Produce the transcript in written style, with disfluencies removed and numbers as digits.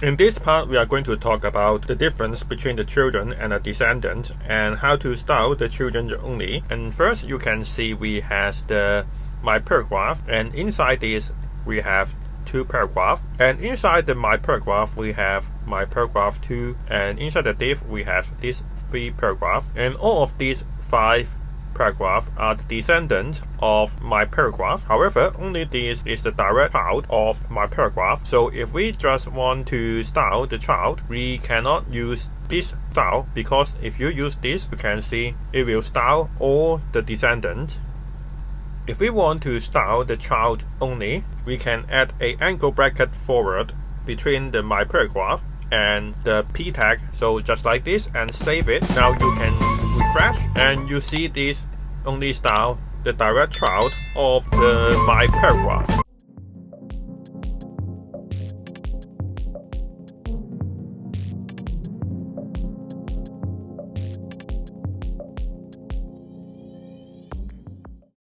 In this part, we are going to talk about the difference between the children and the descendant and how to style the children only. And first, you can see we have the my paragraph, and inside this we have two paragraphs, and inside the my paragraph we have my paragraph 2, and inside the div we have these 3 paragraphs, and all of these 5 paragraph are the descendants of my paragraph. However, only this is the direct child of my paragraph. So if we just want to style the child, we cannot use this style, because if you use this, you can see it will style all the descendants. If we want to style the child only, we can add an angle bracket forward between the my paragraph and the p tag, so just like this, and save it. Now you can refresh and you see this only style the direct child of the my paragraph.